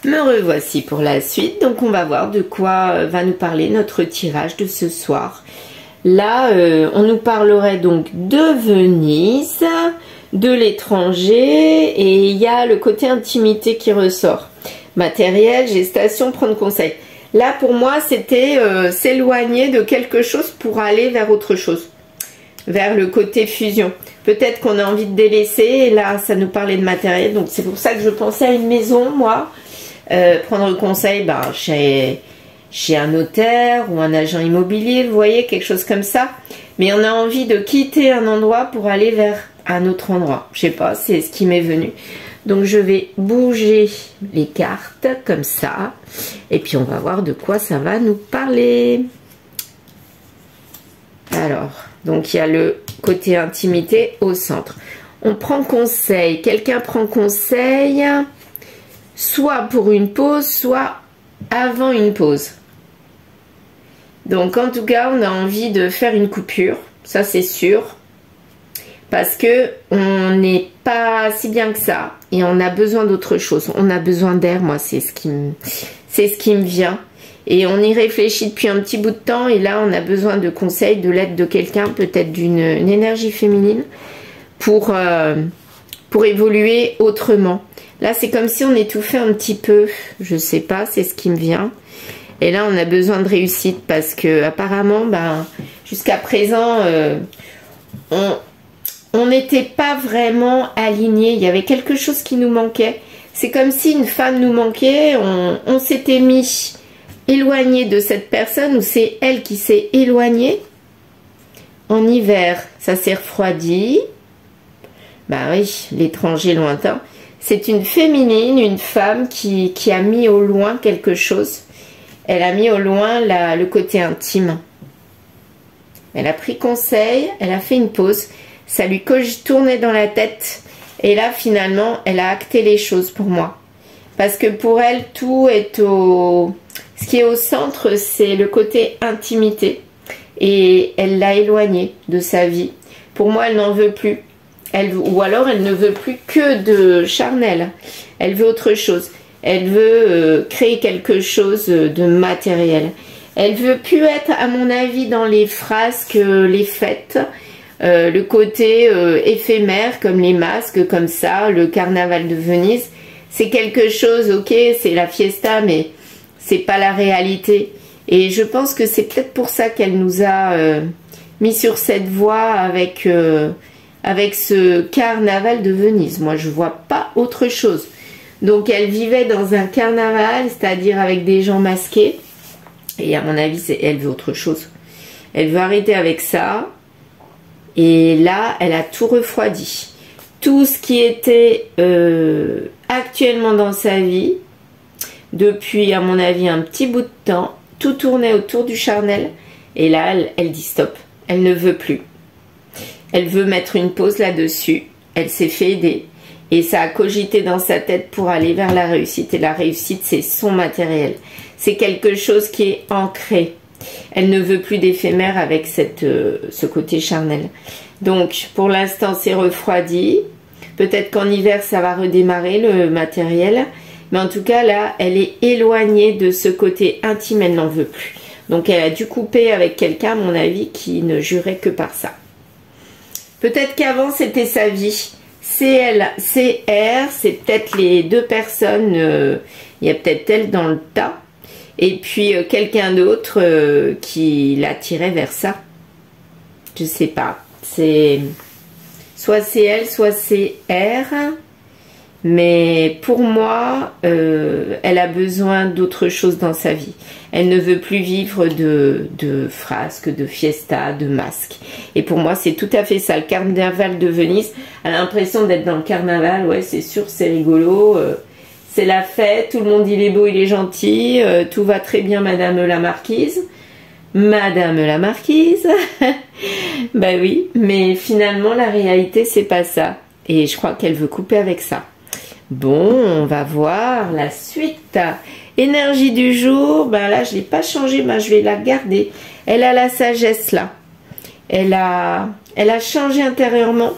Me revoici pour la suite, donc on va voir de quoi va nous parler notre tirage de ce soir. Là, on nous parlerait donc de Venise, de l'étranger, et il y a le côté intimité qui ressort. Matériel, gestation, prendre conseil. Là, pour moi, c'était s'éloigner de quelque chose pour aller vers autre chose, vers le côté fusion. Peut-être qu'on a envie de délaisser, et là, ça nous parlait de matériel, donc c'est pour ça que je pensais à une maison, moi. Prendre conseil chez un notaire ou un agent immobilier, vous voyez, quelque chose comme ça. Mais on a envie de quitter un endroit pour aller vers un autre endroit. Je sais pas, c'est ce qui m'est venu. Donc je vais bouger les cartes comme ça. Et puis on va voir de quoi ça va nous parler. Alors, donc il y a le côté intimité au centre. On prend conseil. Quelqu'un prend conseil, soit pour une pause, soit avant une pause. Donc en tout cas, on a envie de faire une coupure, ça c'est sûr, parce que on n'est pas si bien que ça et on a besoin d'autre chose. On a besoin d'air, moi c'est ce qui me vient. Et on y réfléchit depuis un petit bout de temps et là on a besoin de conseils, de l'aide de quelqu'un, peut-être d'une énergie féminine pour évoluer autrement. Là, c'est comme si on étouffait un petit peu. Je sais pas, c'est ce qui me vient. Et là, on a besoin de réussite parce que apparemment, jusqu'à présent, on n'était pas vraiment alignés. Il y avait quelque chose qui nous manquait. C'est comme si une femme nous manquait. On s'était mis éloigné de cette personne ou c'est elle qui s'est éloignée. En hiver, ça s'est refroidi. Bah oui, l'étranger lointain. C'est une féminine, une femme qui a mis au loin quelque chose. Elle a mis au loin le côté intime. Elle a pris conseil, elle a fait une pause. Ça lui tournait dans la tête. Et là, finalement, elle a acté les choses pour moi. Parce que pour elle, tout est au... Ce qui est au centre, c'est le côté intimité. Et elle l'a éloigné de sa vie. Pour moi, elle n'en veut plus. Ou alors elle ne veut plus que de charnel, elle veut autre chose, elle veut créer quelque chose de matériel, elle veut plus être à mon avis dans les frasques, les fêtes, le côté éphémère comme les masques comme ça, le carnaval de Venise, c'est quelque chose, ok, c'est la fiesta mais c'est pas la réalité et je pense que c'est peut-être pour ça qu'elle nous a mis sur cette voie avec ce carnaval de Venise. Moi, je vois pas autre chose. Donc, elle vivait dans un carnaval, c'est-à-dire avec des gens masqués. Et à mon avis, elle veut autre chose. Elle veut arrêter avec ça. Et là, elle a tout refroidi. Tout ce qui était actuellement dans sa vie, depuis, à mon avis, un petit bout de temps, tout tournait autour du charnel. Et là, elle dit stop. Elle ne veut plus. Elle veut mettre une pause là-dessus. Elle s'est fait aider. Et ça a cogité dans sa tête pour aller vers la réussite. Et la réussite, c'est son matériel. C'est quelque chose qui est ancré. Elle ne veut plus d'éphémère avec ce côté charnel. Donc, pour l'instant, c'est refroidi. Peut-être qu'en hiver, ça va redémarrer le matériel. Mais en tout cas, là, elle est éloignée de ce côté intime. Elle n'en veut plus. Donc, elle a dû couper avec quelqu'un, à mon avis, qui ne jurait que par ça. Peut-être qu'avant, c'était sa vie. CL, CR, c'est peut-être les deux personnes. Il y a peut-être elle dans le tas. Et puis, quelqu'un d'autre qui l'attirait vers ça. Je sais pas. C'est soit CL, soit CR. Mais pour moi, elle a besoin d'autre chose dans sa vie. Elle ne veut plus vivre de frasques, de fiesta, de masques. Et pour moi, c'est tout à fait ça. Le carnaval de Venise, elle a l'impression d'être dans le carnaval. Ouais, c'est sûr, c'est rigolo. C'est la fête, tout le monde il est beau, il est gentil. Tout va très bien, Madame la Marquise. Madame la Marquise. Bah oui, mais finalement, la réalité, c'est pas ça. Et je crois qu'elle veut couper avec ça. Bon, on va voir la suite. Énergie du jour, ben là je ne l'ai pas changé, ben je vais la garder. Elle a la sagesse là. Elle a changé intérieurement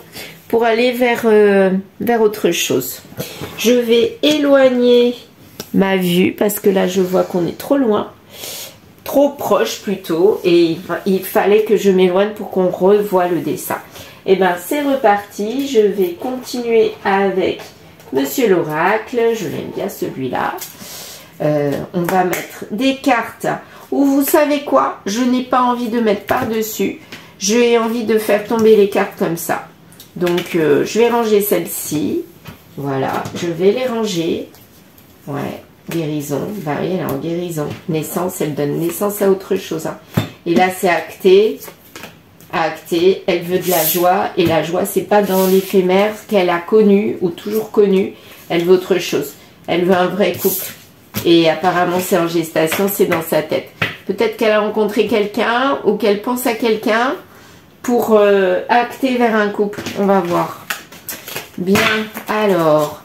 pour aller vers autre chose. Je vais éloigner ma vue, parce que là, je vois qu'on est trop loin. Trop proche plutôt, et il fallait que je m'éloigne pour qu'on revoie le dessin. Et ben c'est reparti, je vais continuer avec Monsieur l'Oracle, je l'aime bien celui-là. On va mettre des cartes où vous savez quoi, je n'ai pas envie de mettre par-dessus, j'ai envie de faire tomber les cartes comme ça. Donc je vais ranger celle-ci, voilà, je vais les ranger, ouais. Guérison, bah oui, elle est en guérison. Naissance, elle donne naissance à autre chose. Hein. Et là, c'est acté. Acté, elle veut de la joie. Et la joie, c'est pas dans l'éphémère qu'elle a connu ou toujours connu. Elle veut autre chose. Elle veut un vrai couple. Et apparemment, c'est en gestation, c'est dans sa tête. Peut-être qu'elle a rencontré quelqu'un ou qu'elle pense à quelqu'un pour acter vers un couple. On va voir. Bien, alors,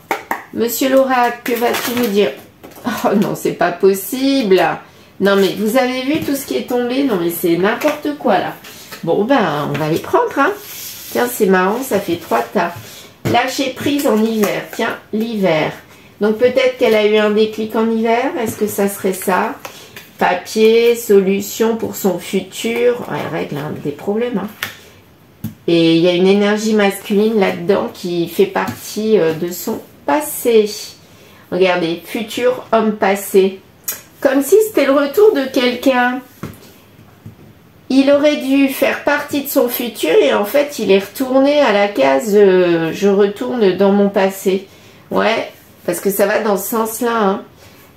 Monsieur l'Oracle, que vas-tu nous dire? Oh non, c'est pas possible. Non, mais vous avez vu tout ce qui est tombé? Non, mais c'est n'importe quoi, là. Bon, ben, on va les prendre, hein. Tiens, c'est marrant, ça fait 3 tas. Lâcher prise en hiver. Tiens, l'hiver. Donc, peut-être qu'elle a eu un déclic en hiver. Est-ce que ça serait ça? Papier, solution pour son futur. Elle règle des problèmes, hein. Et il y a une énergie masculine là-dedans qui fait partie de son passé. Regardez, futur homme passé. Comme si c'était le retour de quelqu'un. Il aurait dû faire partie de son futur et en fait, il est retourné à la case je retourne dans mon passé. Ouais, parce que ça va dans ce sens-là. Hein.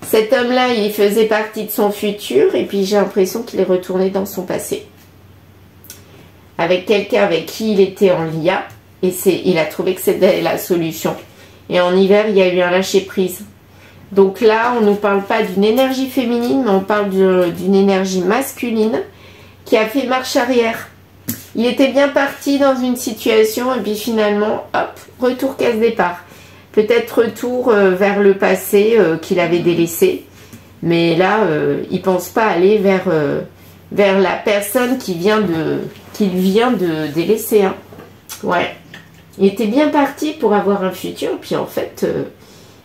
Cet homme-là, il faisait partie de son futur et puis j'ai l'impression qu'il est retourné dans son passé. Avec quelqu'un avec qui il était en lien et il a trouvé que c'était la solution. Et en hiver, il y a eu un lâcher-prise. Donc là, on ne nous parle pas d'une énergie féminine, mais on parle d'une énergie masculine qui a fait marche arrière. Il était bien parti dans une situation et puis finalement, hop, retour casse-départ. Peut-être retour vers le passé qu'il avait délaissé. Mais là, il ne pense pas aller vers la personne qu'il vient de délaisser. Hein. Ouais. Il était bien parti pour avoir un futur, puis en fait,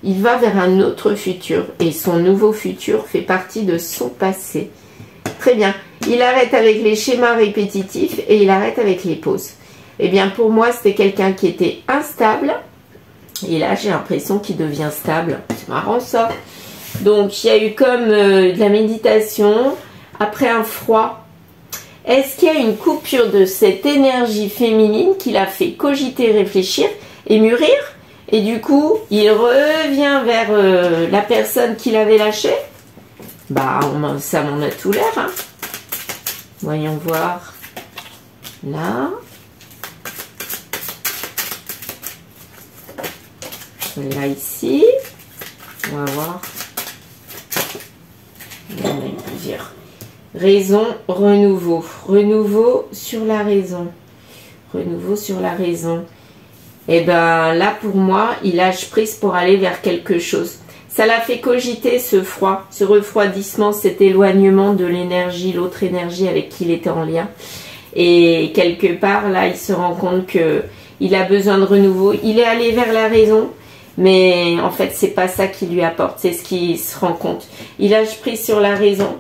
il va vers un autre futur. Et son nouveau futur fait partie de son passé. Très bien. Il arrête avec les schémas répétitifs et il arrête avec les pauses. Eh bien, pour moi, c'était quelqu'un qui était instable. Et là, j'ai l'impression qu'il devient stable. C'est marrant, ça. Donc, il y a eu comme de la méditation. Après un froid. Est-ce qu'il y a une coupure de cette énergie féminine qui l'a fait cogiter, réfléchir et mûrir? Et du coup, il revient vers la personne qui l'avait lâché? Bah, ça m'en a tout l'air. Hein. Voyons voir. Là. Là, ici. On va voir. Il y en a plusieurs. Raison, renouveau. Renouveau sur la raison. Renouveau sur la raison. Et ben là, pour moi, il lâche prise pour aller vers quelque chose. Ça l'a fait cogiter ce froid, ce refroidissement, cet éloignement de l'énergie, l'autre énergie avec qui il était en lien. Et quelque part, là, il se rend compte qu'il a besoin de renouveau. Il est allé vers la raison, mais en fait, c'est pas ça qui lui apporte. C'est ce qu'il se rend compte. Il lâche prise sur la raison.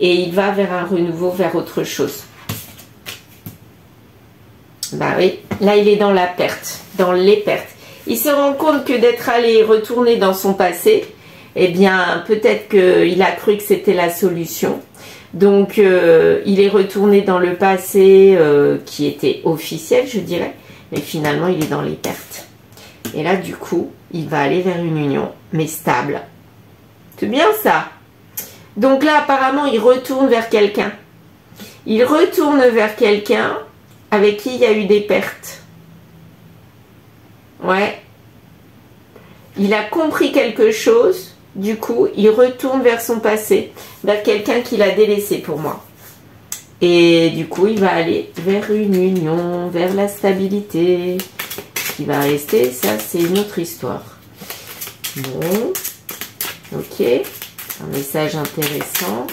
Et il va vers un renouveau, vers autre chose. Bah oui, là il est dans la perte, dans les pertes. Il se rend compte que d'être allé retourner dans son passé, eh bien peut-être qu'il a cru que c'était la solution. Donc il est retourné dans le passé qui était officiel, je dirais. Mais finalement il est dans les pertes. Et là du coup, il va aller vers une union, mais stable. C'est bien ça. Donc là, apparemment, il retourne vers quelqu'un. Il retourne vers quelqu'un avec qui il y a eu des pertes. Ouais. Il a compris quelque chose. Du coup, il retourne vers son passé. Vers quelqu'un qu'il a délaissé pour moi. Et du coup, il va aller vers une union, vers la stabilité. Ce qui va rester, ça, c'est une autre histoire. Bon. Ok. Un message intéressant.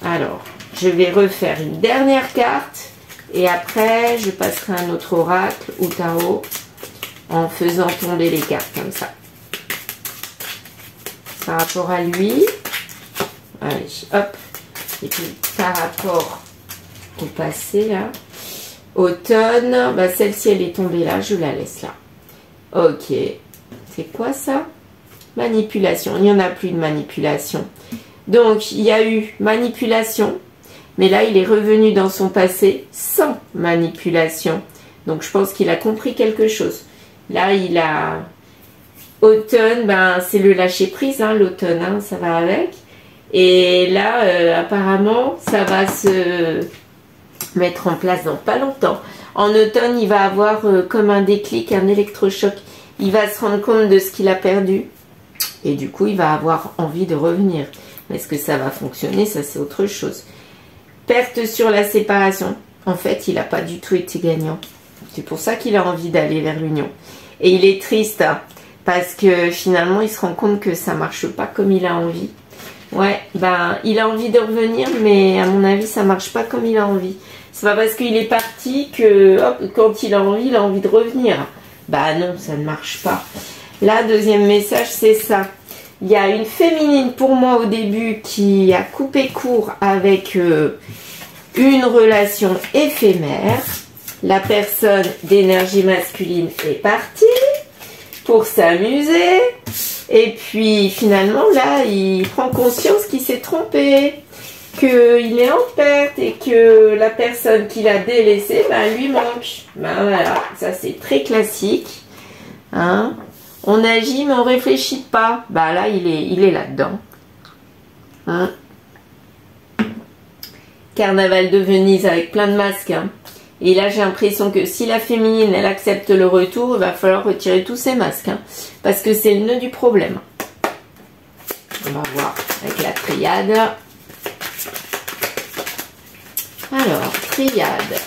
Alors, je vais refaire une dernière carte et après, je passerai un autre oracle ou tarot en faisant tomber les cartes comme ça. par rapport à lui. Allez, hop. Et puis par rapport au passé, là. Automne, bah, celle-ci, elle est tombée là, je la laisse là. Ok. C'est quoi ça? Manipulation. Il n'y en a plus de manipulation. Donc, il y a eu manipulation. Mais là, il est revenu dans son passé sans manipulation. Donc, je pense qu'il a compris quelque chose. Là, il a... Automne, ben, c'est le lâcher-prise, hein, l'automne, hein, ça va avec. Et là, apparemment, ça va se mettre en place dans pas longtemps. En automne, il va avoir comme un déclic, un électrochoc. Il va se rendre compte de ce qu'il a perdu. Et du coup, il va avoir envie de revenir. Mais est-ce que ça va fonctionner? Ça, c'est autre chose. Perte sur la séparation. En fait, il n'a pas du tout été gagnant. C'est pour ça qu'il a envie d'aller vers l'union. Et il est triste, hein, parce que finalement, il se rend compte que ça ne marche pas comme il a envie. Ouais, ben, il a envie de revenir, mais à mon avis, ça ne marche pas comme il a envie. C'est pas parce qu'il est parti que, hop, quand il a envie de revenir. Bah non, ça ne marche pas. Là, deuxième message, c'est ça. Il y a une féminine pour moi au début qui a coupé court avec une relation éphémère. La personne d'énergie masculine est partie pour s'amuser. Et puis finalement, là, il prend conscience qu'il s'est trompé, qu'il est en perte et que la personne qu'il a délaissée, ben, lui manque. Ben voilà, ça c'est très classique. Hein? On agit mais on réfléchit pas. Ben là, il est là-dedans. Hein? Carnaval de Venise avec plein de masques. Hein? Et là, j'ai l'impression que si la féminine, elle accepte le retour, il va falloir retirer tous ces masques. Hein, parce que c'est le nœud du problème. On va voir avec la triade. Alors, triade.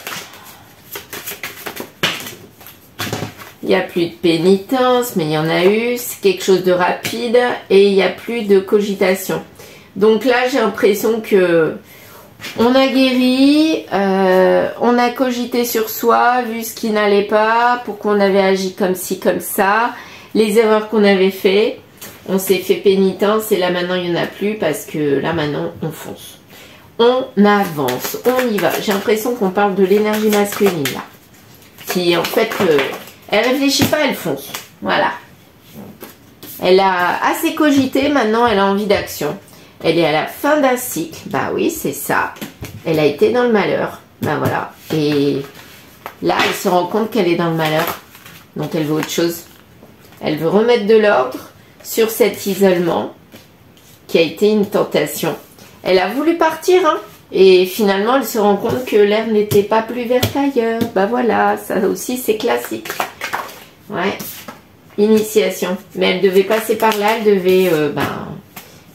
Il n'y a plus de pénitence, mais il y en a eu. C'est quelque chose de rapide. Et il n'y a plus de cogitation. Donc là, j'ai l'impression que... on a guéri, on a cogité sur soi, vu ce qui n'allait pas, pourquoi on avait agi comme ci, comme ça, les erreurs qu'on avait fait, on s'est fait pénitence et là maintenant il n'y en a plus parce que là maintenant on fonce. On avance, on y va. J'ai l'impression qu'on parle de l'énergie masculine là, qui en fait, elle réfléchit pas, elle fonce, voilà. Elle a assez cogité, maintenant elle a envie d'action. Elle est à la fin d'un cycle. Bah oui, c'est ça. Elle a été dans le malheur. Bah voilà. Et là, elle se rend compte qu'elle est dans le malheur. Donc, elle veut autre chose. Elle veut remettre de l'ordre sur cet isolement qui a été une tentation. Elle a voulu partir, hein. Et finalement, elle se rend compte que l'air n'était pas plus vert qu'ailleurs. Bah voilà, ça aussi, c'est classique. Ouais. Initiation. Mais elle devait passer par là. Elle devait...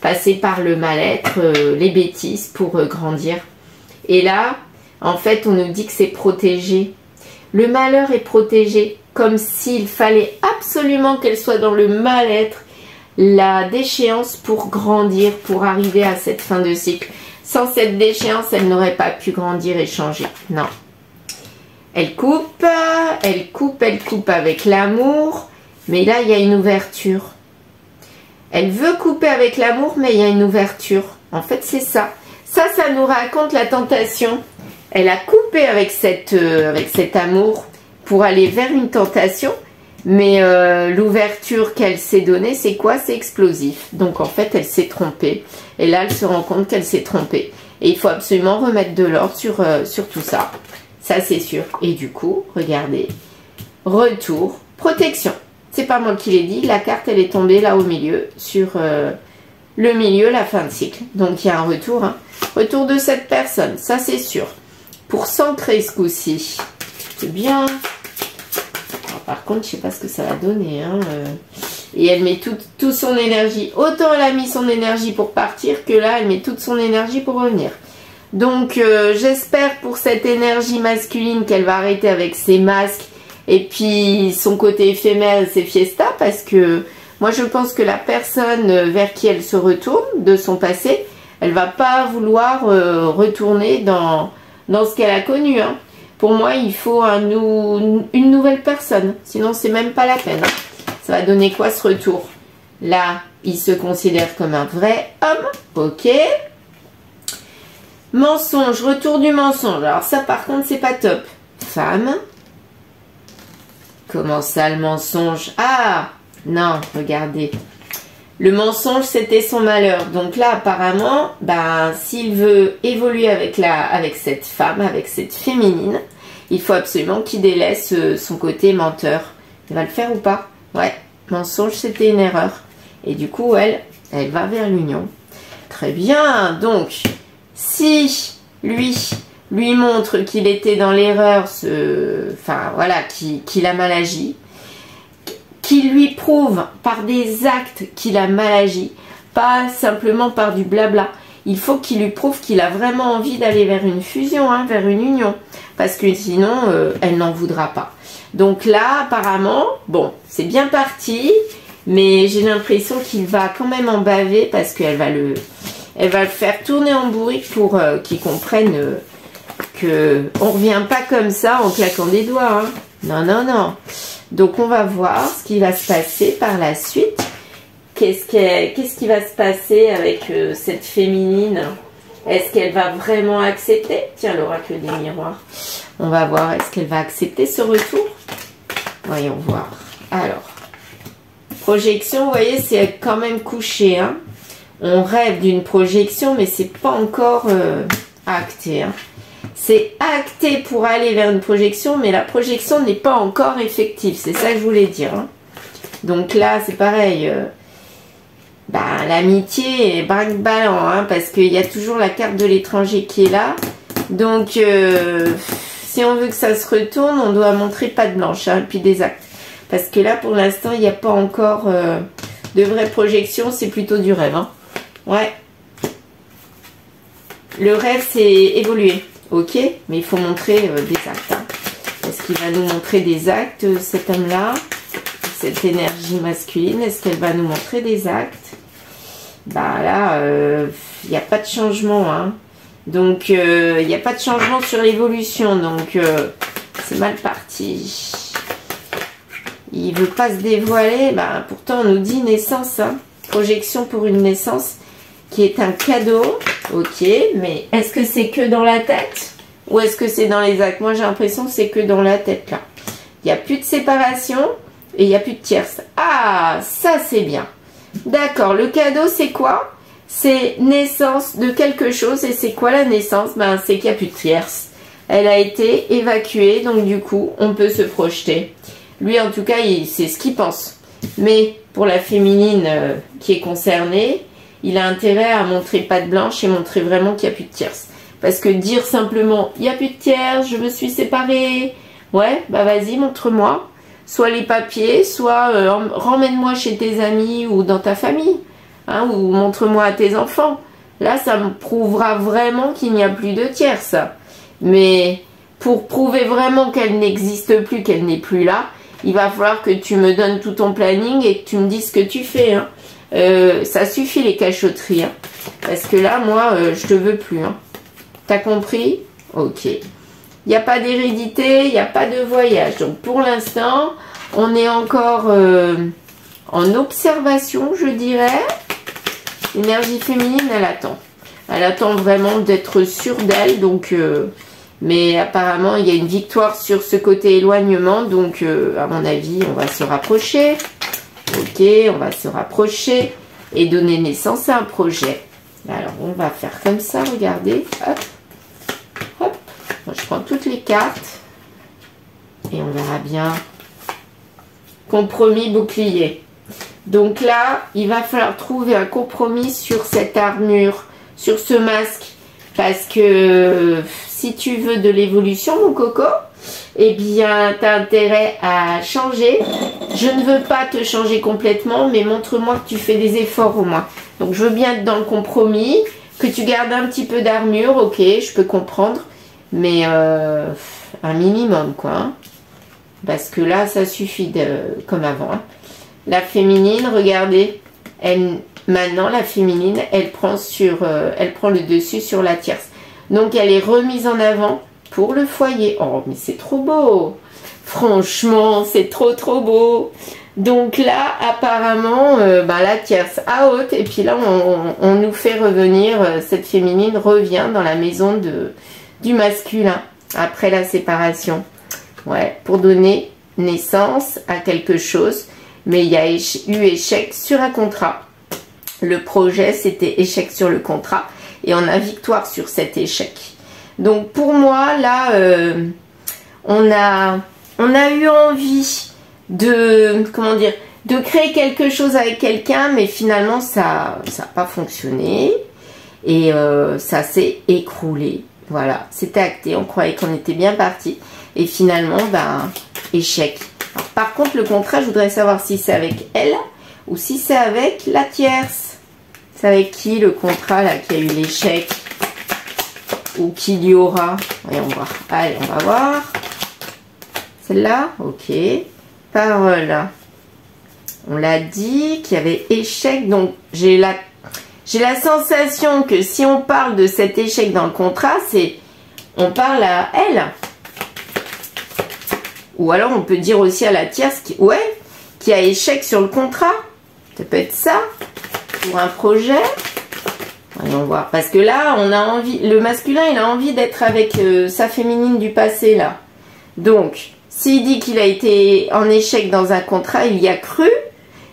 passer par le mal-être, les bêtises pour grandir. Et là, en fait, on nous dit que c'est protégé. Le malheur est protégé, comme s'il fallait absolument qu'elle soit dans le mal-être, la déchéance pour grandir, pour arriver à cette fin de cycle. Sans cette déchéance, elle n'aurait pas pu grandir et changer. Non. Elle coupe, elle coupe, elle coupe avec l'amour, mais là, il y a une ouverture. Elle veut couper avec l'amour, mais il y a une ouverture. En fait, c'est ça. Ça nous raconte la tentation. Elle a coupé avec cet amour pour aller vers une tentation. Mais l'ouverture qu'elle s'est donnée, c'est quoi? C'est explosif. Donc, en fait, elle s'est trompée. Et là, elle se rend compte qu'elle s'est trompée. Et il faut absolument remettre de l'ordre sur tout ça. Ça, c'est sûr. Et du coup, regardez. Retour, protection. C'est pas moi qui l'ai dit, la carte elle est tombée là au milieu, sur le milieu, la fin de cycle. Donc il y a un retour, hein. Retour de cette personne, ça c'est sûr. Pour s'ancrer ce coup-ci, c'est bien. Alors, par contre, je sais pas ce que ça va donner. Hein. Et elle met toute son énergie. Autant elle a mis son énergie pour partir que là, elle met toute son énergie pour revenir. Donc j'espère pour cette énergie masculine qu'elle va arrêter avec ses masques. Et puis son côté éphémère, c'est fiesta, parce que moi je pense que la personne vers qui elle se retourne de son passé, elle va pas vouloir retourner dans ce qu'elle a connu. Hein. Pour moi, il faut une nouvelle personne, sinon c'est même pas la peine. Hein. Ça va donner quoi ce retour? Là, il se considère comme un vrai homme. Ok. Mensonge, retour du mensonge. Alors ça, par contre, c'est pas top. Femme. Comment ça, le mensonge? Ah, non, regardez. Le mensonge, c'était son malheur. Donc là, apparemment, ben, s'il veut évoluer avec cette femme, avec cette féminine, il faut absolument qu'il délaisse son côté menteur. Il va le faire ou pas? Ouais, mensonge, c'était une erreur. Et du coup, elle va vers l'union. Très bien. Donc, si lui montre qu'il était dans l'erreur, enfin voilà, qu'il a mal agi, qu'il lui prouve par des actes qu'il a mal agi, pas simplement par du blabla. Il faut qu'il lui prouve qu'il a vraiment envie d'aller vers une fusion, hein, vers une union, parce que sinon, elle n'en voudra pas. Donc là, apparemment, bon, c'est bien parti, mais j'ai l'impression qu'il va quand même en baver, parce qu'elle va le faire tourner en bourrique pour qu'il comprenne que on revient pas comme ça en claquant des doigts. Hein. Non, non, non. Donc on va voir ce qui va se passer par la suite. Qu'est-ce qui va se passer avec cette féminine? Est-ce qu'elle va vraiment accepter? Tiens, l'oracle des miroirs. On va voir, est-ce qu'elle va accepter ce retour? Voyons voir. Alors, projection, vous voyez, c'est quand même couché. Hein. On rêve d'une projection, mais c'est pas encore acté. Hein. C'est acté pour aller vers une projection, mais la projection n'est pas encore effective. C'est ça que je voulais dire. Hein. Donc là, c'est pareil. L'amitié est braque-ballant, hein, parce qu'il y a toujours la carte de l'étranger qui est là. Donc, si on veut que ça se retourne, on doit montrer patte blanche, hein, et puis des actes. Parce que là, pour l'instant, il n'y a pas encore de vraie projection. C'est plutôt du rêve. Hein. Ouais. Le rêve, c'est évoluer. Ok, mais il faut montrer des actes. Hein. Est-ce qu'il va nous montrer des actes, cet homme-là? Cette énergie masculine, est-ce qu'elle va nous montrer des actes? Bah là, il n'y a pas de changement. Hein. Donc, il n'y a pas de changement sur l'évolution. Donc, c'est mal parti. Il ne veut pas se dévoiler. Bah, pourtant, on nous dit naissance. Hein. Projection pour une naissance qui est un cadeau. Ok, mais est-ce que c'est que dans la tête? Ou est-ce que c'est dans les actes? Moi, j'ai l'impression que c'est que dans la tête, là. Il n'y a plus de séparation et il n'y a plus de tierce. Ah, ça, c'est bien. D'accord, le cadeau, c'est quoi? C'est naissance de quelque chose. Et c'est quoi la naissance? Ben, c'est qu'il n'y a plus de tierce. Elle a été évacuée, donc du coup, on peut se projeter. Lui, en tout cas, c'est ce qu'il pense. Mais pour la féminine qui est concernée, il a intérêt à montrer patte blanche et montrer vraiment qu'il n'y a plus de tierce. Parce que dire simplement, il n'y a plus de tierce, je me suis séparée. Ouais, bah vas-y, montre-moi. Soit les papiers, soit ramène-moi chez tes amis ou dans ta famille. Hein, ou montre-moi à tes enfants. Là, ça me prouvera vraiment qu'il n'y a plus de tierce. Mais pour prouver vraiment qu'elle n'existe plus, qu'elle n'est plus là, il va falloir que tu me donnes tout ton planning et que tu me dises ce que tu fais. Hein. Ça suffit les cachotteries. Hein. Parce que là, moi, je te veux plus. Hein. T'as compris? Ok. Il n'y a pas d'hérédité, il n'y a pas de voyage. Donc pour l'instant, on est encore en observation, je dirais. L'énergie féminine, elle attend. Elle attend vraiment d'être sûre d'elle. Donc, mais apparemment, il y a une victoire sur ce côté éloignement. Donc, à mon avis, on va se rapprocher. Ok, on va se rapprocher et donner naissance à un projet. Alors, on va faire comme ça, regardez. Hop, hop. Moi, je prends toutes les cartes. Et on verra bien. Compromis, bouclier. Donc là, il va falloir trouver un compromis sur cette armure, sur ce masque. Parce que si tu veux de l'évolution, mon coco, eh bien, tu as intérêt à changer. Je ne veux pas te changer complètement, mais montre-moi que tu fais des efforts au moins. Donc, je veux bien être dans le compromis, que tu gardes un petit peu d'armure, ok, je peux comprendre. Mais un minimum, quoi. Hein. Parce que là, ça suffit comme avant. Hein. La féminine, regardez, maintenant, la féminine, elle prend le dessus sur la tierce. Donc, elle est remise en avant pour le foyer. Oh, mais c'est trop beau! Franchement, c'est trop beau! Donc là, apparemment, la tierce a haute. Et puis là, on nous fait revenir, cette féminine revient dans la maison du masculin après la séparation. Ouais, pour donner naissance à quelque chose. Mais il y a eu échec sur un contrat. Le projet, c'était échec sur le contrat. Et on a victoire sur cet échec. Donc pour moi, là, on a eu envie de, comment dire, de créer quelque chose avec quelqu'un, mais finalement ça n'a pas fonctionné et ça s'est écroulé. Voilà, c'était acté, on croyait qu'on était bien parti et finalement, échec. Alors, par contre, le contrat, je voudrais savoir si c'est avec elle ou si c'est avec la tierce. C'est avec qui le contrat là qui a eu l'échec ou qu'il y aura? Voyons voir. Allez, on va voir. Celle-là, ok. Parole. On l'a dit qu'il y avait échec. Donc, j'ai la sensation que si on parle de cet échec dans le contrat, c'est on parle à elle. Ou alors, on peut dire aussi à la tierce qui a échec sur le contrat. Ça peut être ça. Pour un projet. Voyons voir. Parce que là, on a envie. Le masculin, il a envie d'être avec sa féminine du passé, là. Donc, s'il dit qu'il a été en échec dans un contrat, il y a cru,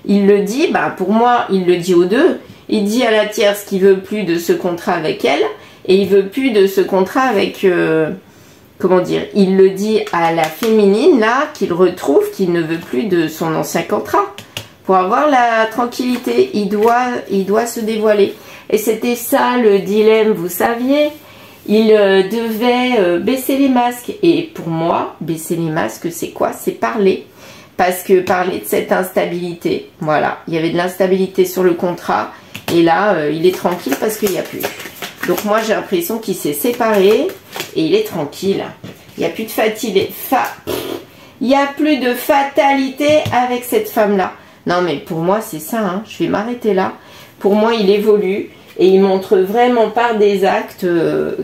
il le dit, pour moi, il le dit aux deux. Il dit à la tierce qu'il veut plus de ce contrat avec elle et il veut plus de ce contrat avec, comment dire, il le dit à la féminine, là, qu'il retrouve qu'il ne veut plus de son ancien contrat. Pour avoir la tranquillité, il doit se dévoiler. Et c'était ça le dilemme, vous saviez. Il devait baisser les masques. Et pour moi, baisser les masques, c'est quoi? C'est parler. Parce que parler de cette instabilité. Voilà, il y avait de l'instabilité sur le contrat. Et là, il est tranquille parce qu'il n'y a plus. Donc moi, j'ai l'impression qu'il s'est séparé. Et il est tranquille. Il n'y a plus de fatigue. Il n'y a plus de fatalité avec cette femme-là. Non, mais pour moi, c'est ça. Hein. Je vais m'arrêter là. Pour moi, il évolue. Et il montre vraiment par des actes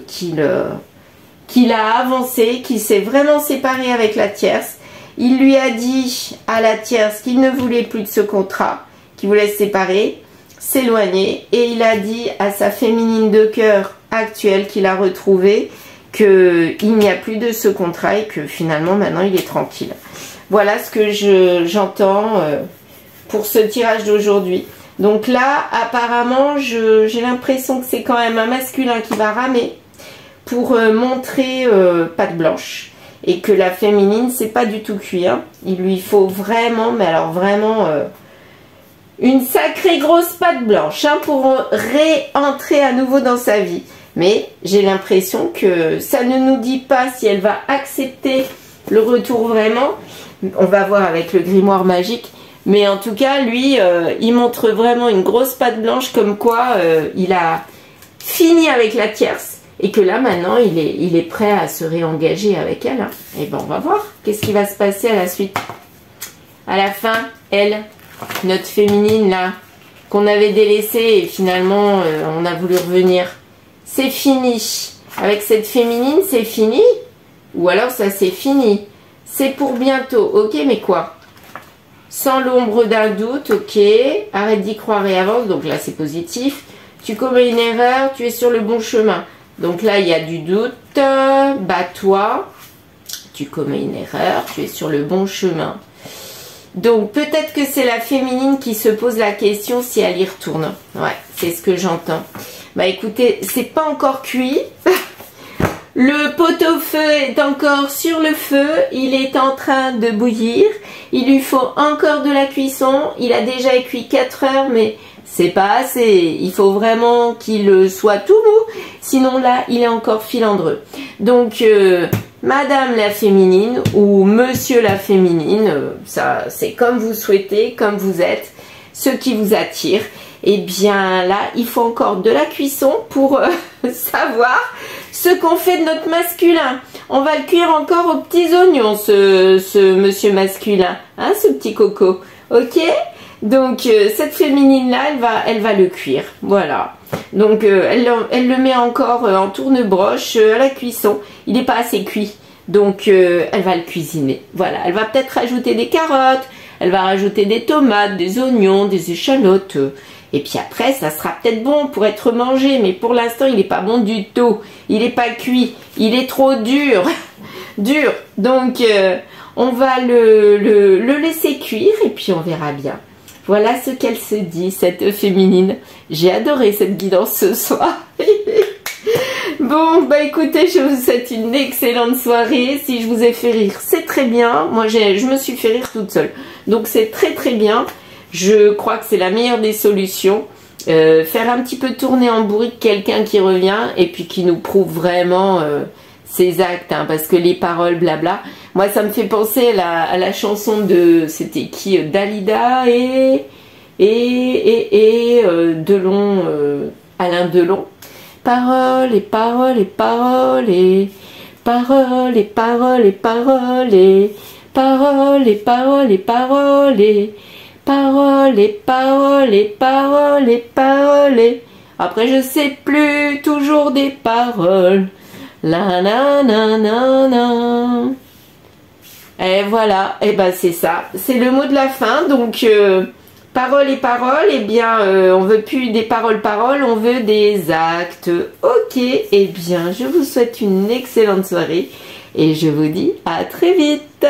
qu'il a avancé, qu'il s'est vraiment séparé avec la tierce. Il lui a dit à la tierce qu'il ne voulait plus de ce contrat, qu'il voulait se séparer, s'éloigner. Et il a dit à sa féminine de cœur actuelle qu'il a retrouvée qu'il n'y a plus de ce contrat et que finalement maintenant il est tranquille. Voilà ce que j'entends pour ce tirage d'aujourd'hui. Donc là, apparemment, j'ai l'impression que c'est quand même un masculin qui va ramer pour montrer patte blanche. Et que la féminine, c'est pas du tout cuit. Hein. Il lui faut vraiment, mais alors vraiment, une sacrée grosse patte blanche pour réentrer à nouveau dans sa vie. Mais j'ai l'impression que ça ne nous dit pas si elle va accepter le retour vraiment. On va voir avec le grimoire magique. Mais en tout cas, lui, il montre vraiment une grosse patte blanche comme quoi il a fini avec la tierce. Et que là, maintenant, il est prêt à se réengager avec elle. Hein. Et ben, on va voir qu'est-ce qui va se passer à la suite. À la fin, elle, notre féminine, là, qu'on avait délaissée et finalement, on a voulu revenir. C'est fini. Avec cette féminine, c'est fini. Ou alors, ça, c'est fini. C'est pour bientôt. Ok, mais quoi? Sans l'ombre d'un doute, ok. Arrête d'y croire et avance. Donc là, c'est positif. Tu commets une erreur, tu es sur le bon chemin. Donc là, il y a du doute. Bats-toi. Tu commets une erreur, tu es sur le bon chemin. Donc peut-être que c'est la féminine qui se pose la question si elle y retourne. Ouais, c'est ce que j'entends. Bah écoutez, c'est pas encore cuit. Le pot-au-feu est encore sur le feu, il est en train de bouillir, il lui faut encore de la cuisson, il a déjà cuit 4 heures mais c'est pas assez, il faut vraiment qu'il soit tout mou, sinon là il est encore filandreux. Donc madame la féminine ou monsieur la féminine, ça c'est comme vous souhaitez, comme vous êtes, ce qui vous attire. Et bien là, il faut encore de la cuisson pour savoir ce qu'on fait de notre masculin. On va le cuire encore aux petits oignons, ce monsieur masculin, hein, ce petit coco. Ok? Donc cette féminine-là, elle va le cuire. Voilà. Donc elle le met encore en tourne-broche à la cuisson. Il n'est pas assez cuit. Donc elle va le cuisiner. Voilà. Elle va peut-être rajouter des carottes. Elle va rajouter des tomates, des oignons, des échalotes. Et puis après, ça sera peut-être bon pour être mangé. Mais pour l'instant, il n'est pas bon du tout. Il n'est pas cuit. Il est trop dur. Dur. Donc, on va le laisser cuire et puis on verra bien. Voilà ce qu'elle se dit, cette féminine. J'ai adoré cette guidance ce soir. Bon, bah écoutez, je vous souhaite une excellente soirée. Si je vous ai fait rire, c'est très bien. Moi, je me suis fait rire toute seule. Donc, c'est très très bien. Je crois que c'est la meilleure des solutions. Faire un petit peu tourner en bourrique quelqu'un qui revient et puis qui nous prouve vraiment ses actes. Hein, parce que les paroles, blabla. Moi, ça me fait penser à la chanson de... C'était qui Dalida et Delon, Alain Delon. Paroles et paroles et paroles et paroles et paroles et paroles et paroles et paroles et paroles et paroles et paroles et paroles et paroles et après je sais plus toujours des paroles. La na na na na. Et voilà, et ben c'est ça, c'est le mot de la fin. Donc paroles et paroles, eh bien on veut plus des paroles, on veut des actes. Ok, eh bien je vous souhaite une excellente soirée et je vous dis à très vite.